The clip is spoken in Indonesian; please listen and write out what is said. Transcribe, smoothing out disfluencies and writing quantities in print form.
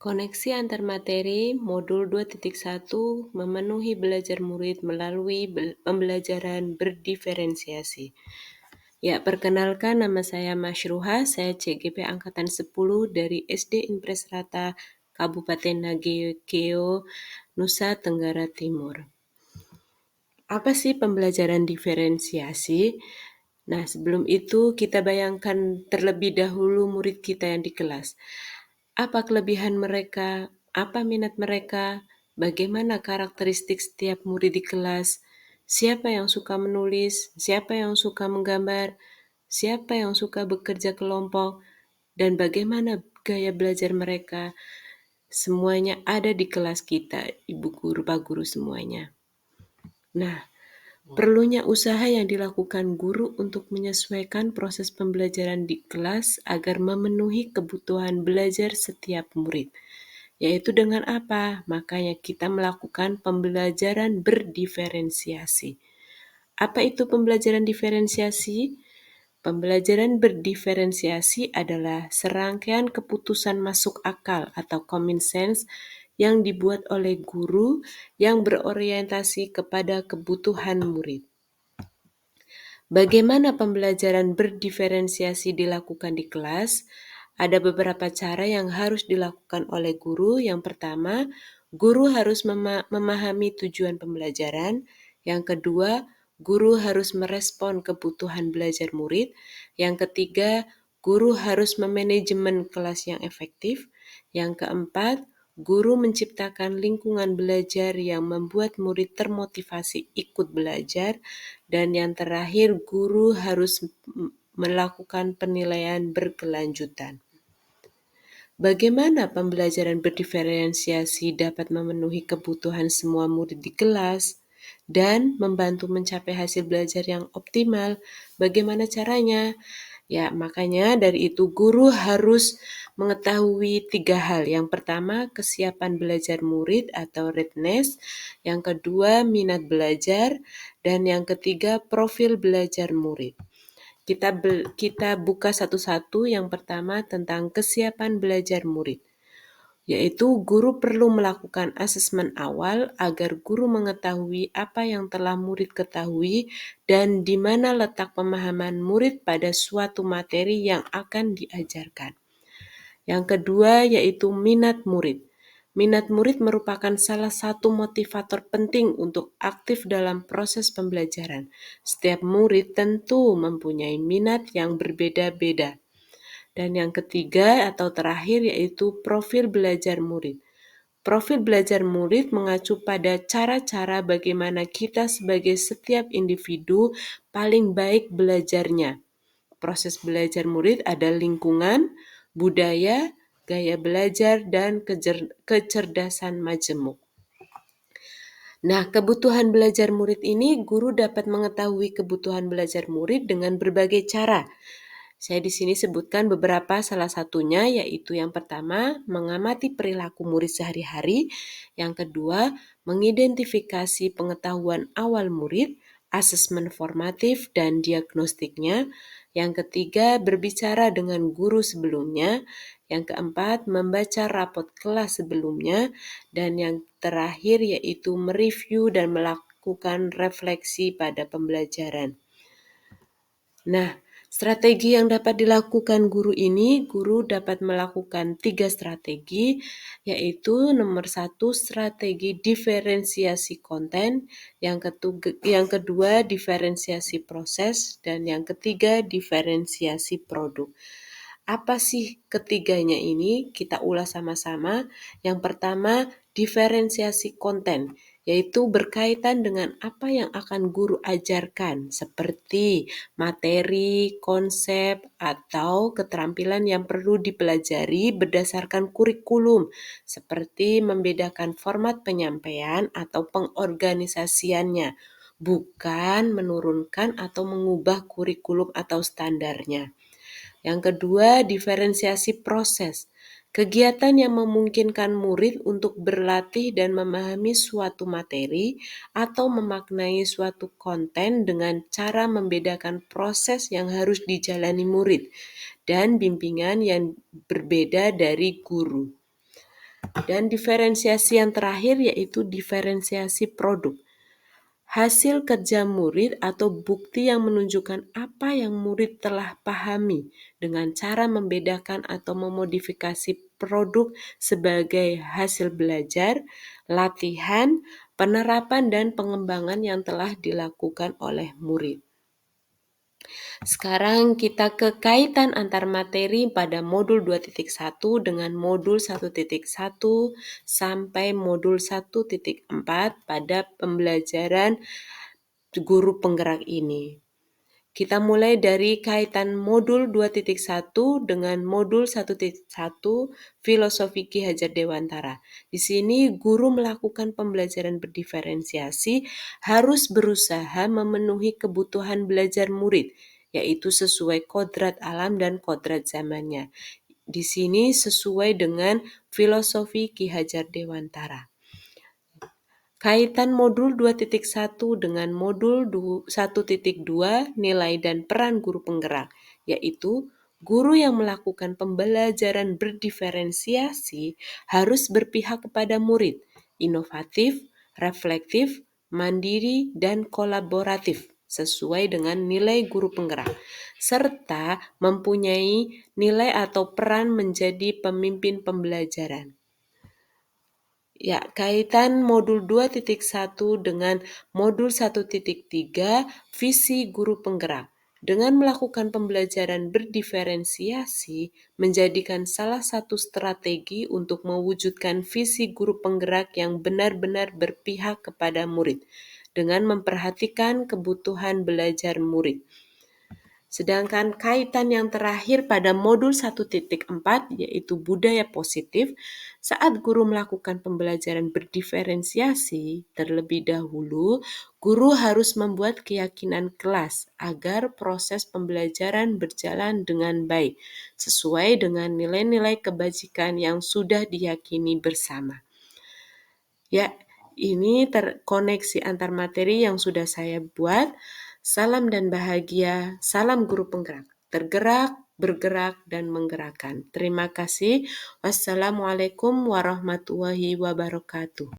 Koneksi antar materi modul 2.1 memenuhi belajar murid melalui pembelajaran berdiferensiasi. Ya, perkenalkan nama saya Masyruha, saya CGP Angkatan 10 dari SD Impres Rata, Kabupaten Nageo, Nusa Tenggara Timur. Apa sih pembelajaran diferensiasi? Nah, sebelum itu kita bayangkan terlebih dahulu murid kita yang di kelas. Apa kelebihan mereka? Apa minat mereka? Bagaimana karakteristik setiap murid di kelas? Siapa yang suka menulis? Siapa yang suka menggambar? Siapa yang suka bekerja kelompok? Dan bagaimana gaya belajar mereka? Semuanya ada di kelas kita, ibu guru, pak guru semuanya. Nah, perlunya usaha yang dilakukan guru untuk menyesuaikan proses pembelajaran di kelas agar memenuhi kebutuhan belajar setiap murid. Yaitu dengan apa? Makanya kita melakukan pembelajaran berdiferensiasi. Apa itu pembelajaran diferensiasi? Pembelajaran berdiferensiasi adalah serangkaian keputusan masuk akal atau common sense yang dibuat oleh guru yang berorientasi kepada kebutuhan murid. Bagaimana pembelajaran berdiferensiasi dilakukan di kelas? Ada beberapa cara yang harus dilakukan oleh guru. Yang pertama, guru harus memahami tujuan pembelajaran. Yang kedua, guru harus merespon kebutuhan belajar murid. Yang ketiga, guru harus memanajemen kelas yang efektif. Yang keempat, guru menciptakan lingkungan belajar yang membuat murid termotivasi ikut belajar. Dan yang terakhir, guru harus melakukan penilaian berkelanjutan. Bagaimana pembelajaran berdiferensiasi dapat memenuhi kebutuhan semua murid di kelas dan membantu mencapai hasil belajar yang optimal? Bagaimana caranya? Ya, makanya dari itu guru harus mengetahui 3 hal. Yang pertama, kesiapan belajar murid atau readiness. Yang kedua, minat belajar. Dan yang ketiga, profil belajar murid. Kita buka satu-satu. Yang pertama tentang kesiapan belajar murid. Yaitu guru perlu melakukan asesmen awal agar guru mengetahui apa yang telah murid ketahui dan di mana letak pemahaman murid pada suatu materi yang akan diajarkan. Yang kedua yaitu minat murid. Minat murid merupakan salah satu motivator penting untuk aktif dalam proses pembelajaran. Setiap murid tentu mempunyai minat yang berbeda-beda. Dan yang ketiga atau terakhir yaitu profil belajar murid. Profil belajar murid mengacu pada cara-cara bagaimana kita sebagai setiap individu paling baik belajarnya. Proses belajar murid ada lingkungan, budaya, gaya belajar, dan kecerdasan majemuk. Nah, kebutuhan belajar murid ini guru dapat mengetahui kebutuhan belajar murid dengan berbagai cara. Saya di sini sebutkan beberapa, salah satunya yaitu yang pertama, mengamati perilaku murid sehari-hari. Yang kedua, mengidentifikasi pengetahuan awal murid, asesmen formatif dan diagnostiknya. Yang ketiga, berbicara dengan guru sebelumnya. Yang keempat, membaca rapot kelas sebelumnya. Dan yang terakhir yaitu mereview dan melakukan refleksi pada pembelajaran. Nah, strategi yang dapat dilakukan guru ini, guru dapat melakukan 3 strategi, yaitu nomor 1, strategi diferensiasi konten, yang kedua diferensiasi proses, dan yang ketiga diferensiasi produk. Apa sih ketiganya ini? Kita ulas sama-sama. Yang pertama, diferensiasi konten, yaitu berkaitan dengan apa yang akan guru ajarkan, seperti materi, konsep, atau keterampilan yang perlu dipelajari berdasarkan kurikulum, seperti membedakan format penyampaian atau pengorganisasiannya, bukan menurunkan atau mengubah kurikulum atau standarnya. Yang kedua, diferensiasi proses. Kegiatan yang memungkinkan murid untuk berlatih dan memahami suatu materi atau memaknai suatu konten dengan cara membedakan proses yang harus dijalani murid dan bimbingan yang berbeda dari guru. Dan diferensiasi yang terakhir yaitu diferensiasi produk. Hasil kerja murid atau bukti yang menunjukkan apa yang murid telah pahami dengan cara membedakan atau memodifikasi produk sebagai hasil belajar, latihan, penerapan, dan pengembangan yang telah dilakukan oleh murid. Sekarang kita ke kaitan antar materi pada modul 2.1 dengan modul 1.1 sampai modul 1.4 pada pembelajaran guru penggerak ini. Kita mulai dari kaitan modul 2.1 dengan modul 1.1 Filosofi Ki Hajar Dewantara. Di sini guru melakukan pembelajaran berdiferensiasi harus berusaha memenuhi kebutuhan belajar murid, yaitu sesuai kodrat alam dan kodrat zamannya. Di sini sesuai dengan filosofi Ki Hajar Dewantara. Kaitan modul 2.1 dengan modul 1.2 nilai dan peran guru penggerak, yaitu guru yang melakukan pembelajaran berdiferensiasi harus berpihak kepada murid, inovatif, reflektif, mandiri, dan kolaboratif sesuai dengan nilai guru penggerak, serta mempunyai nilai atau peran menjadi pemimpin pembelajaran. Ya, kaitan modul 2.1 dengan modul 1.3 visi guru penggerak. Dengan melakukan pembelajaran berdiferensiasi menjadikan salah satu strategi untuk mewujudkan visi guru penggerak yang benar-benar berpihak kepada murid dengan memperhatikan kebutuhan belajar murid. Sedangkan kaitan yang terakhir pada modul 1.4 yaitu budaya positif, saat guru melakukan pembelajaran berdiferensiasi, terlebih dahulu guru harus membuat keyakinan kelas agar proses pembelajaran berjalan dengan baik, sesuai dengan nilai-nilai kebajikan yang sudah diyakini bersama. Ya, ini terkoneksi antar materi yang sudah saya buat. Salam dan bahagia, salam guru penggerak. Tergerak, bergerak, dan menggerakkan. Terima kasih. Wassalamualaikum warahmatullahi wabarakatuh.